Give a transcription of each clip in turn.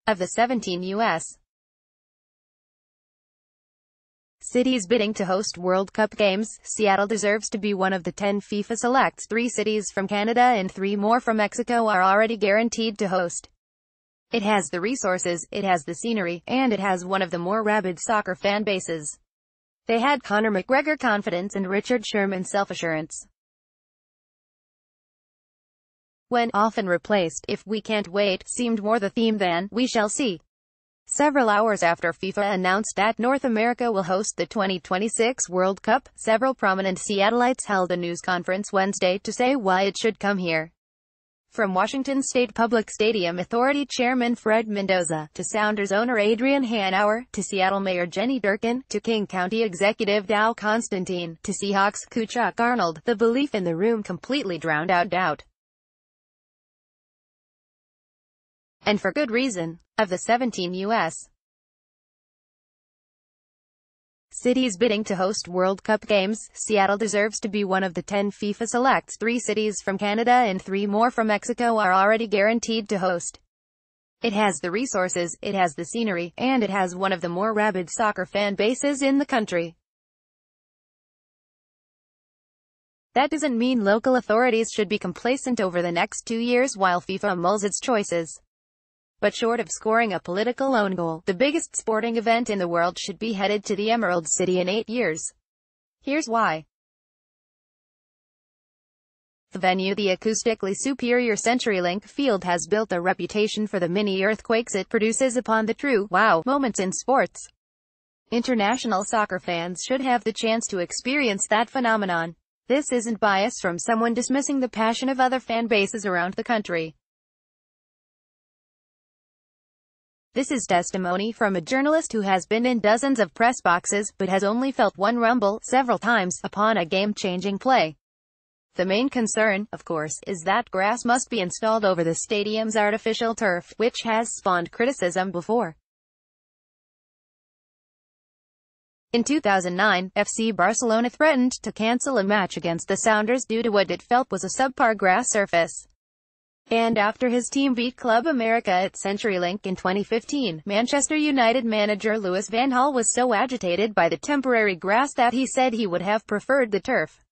Of the 17 U.S. cities bidding to host World Cup games, Seattle deserves to be one of the 10 FIFA selects. 3 cities from Canada and 3 more from Mexico are already guaranteed to host. It has the resources, it has the scenery, and it has one of the more rabid soccer fan bases. They had Conor McGregor confidence and Richard Sherman self-assurance. When often replaced, "If we can't wait," seemed more the theme than "we shall see." Several hours after FIFA announced that North America will host the 2026 World Cup, several prominent Seattleites held a news conference Wednesday to say why it should come here. From Washington State Public Stadium Authority Chairman Fred Mendoza, to Sounders owner Adrian Hanauer, to Seattle Mayor Jenny Durkan, to King County Executive Dow Constantine, to Seahawks coach Chuck Arnold, the belief in the room completely drowned out doubt. And for good reason. Of the 17 U.S. cities bidding to host World Cup games, Seattle deserves to be one of the 10 FIFA selects. 3 cities from Canada and 3 more from Mexico are already guaranteed to host. It has the resources, it has the scenery, and it has one of the more rabid soccer fan bases in the country. That doesn't mean local authorities should be complacent over the next 2 years while FIFA mulls its choices. But short of scoring a political own goal, the biggest sporting event in the world should be headed to the Emerald City in 8 years. Here's why. The venue, the acoustically superior CenturyLink Field, has built a reputation for the mini-earthquakes it produces upon the true wow moments in sports. International soccer fans should have the chance to experience that phenomenon. This isn't bias from someone dismissing the passion of other fan bases around the country. This is testimony from a journalist who has been in dozens of press boxes, but has only felt one rumble, several times, upon a game-changing play. The main concern, of course, is that grass must be installed over the stadium's artificial turf, which has spawned criticism before. In 2009, FC Barcelona threatened to cancel a match against the Sounders due to what it felt was a subpar grass surface. And after his team beat Club America at CenturyLink in 2015, Manchester United manager Louis van Gaal was so agitated by the temporary grass that he said he would have preferred the turf.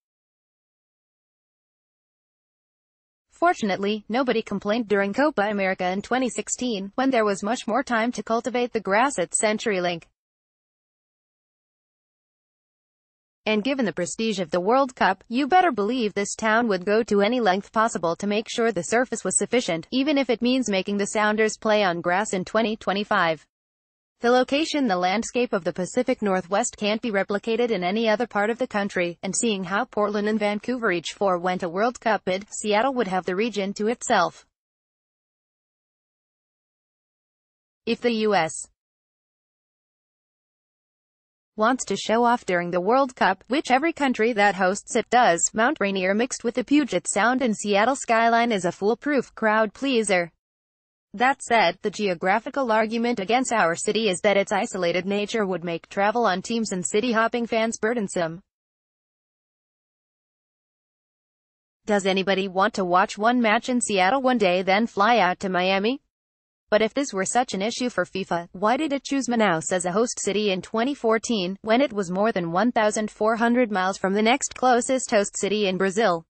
Fortunately, nobody complained during Copa America in 2016, when there was much more time to cultivate the grass at CenturyLink. And given the prestige of the World Cup, you better believe this town would go to any length possible to make sure the surface was sufficient, even if it means making the Sounders play on grass in 2025. The location, the landscape of the Pacific Northwest can't be replicated in any other part of the country, and seeing how Portland and Vancouver each forewent a World Cup bid, Seattle would have the region to itself. If the U.S. wants to show off during the World Cup, which every country that hosts it does, Mount Rainier mixed with the Puget Sound and Seattle skyline is a foolproof crowd pleaser. That said, the geographical argument against our city is that its isolated nature would make travel on teams and city-hopping fans burdensome. Does anybody want to watch one match in Seattle one day then fly out to Miami? But if this were such an issue for FIFA, why did it choose Manaus as a host city in 2014, when it was more than 1,400 miles from the next closest host city in Brazil?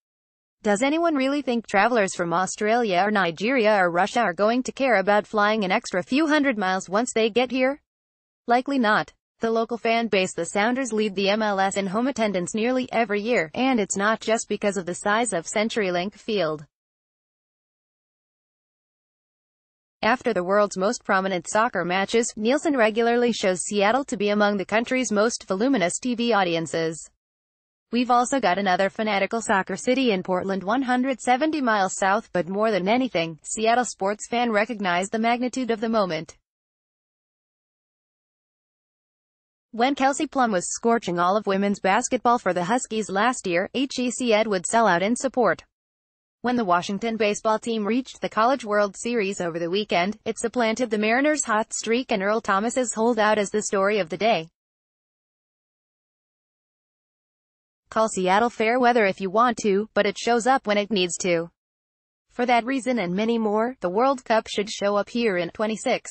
Does anyone really think travelers from Australia or Nigeria or Russia are going to care about flying an extra few hundred miles once they get here? Likely not. The local fan base, the Sounders, lead the MLS in home attendance nearly every year, and it's not just because of the size of CenturyLink Field. After the world's most prominent soccer matches, Nielsen regularly shows Seattle to be among the country's most voluminous TV audiences. We've also got another fanatical soccer city in Portland, 170 miles south, but more than anything, Seattle sports fan recognize the magnitude of the moment. When Kelsey Plum was scorching all of women's basketball for the Huskies last year, HEC would sell out in support. When the Washington baseball team reached the College World Series over the weekend, it supplanted the Mariners' hot streak and Earl Thomas's holdout as the story of the day. Call Seattle fair weather if you want to, but it shows up when it needs to. For that reason and many more, the World Cup should show up here in 26.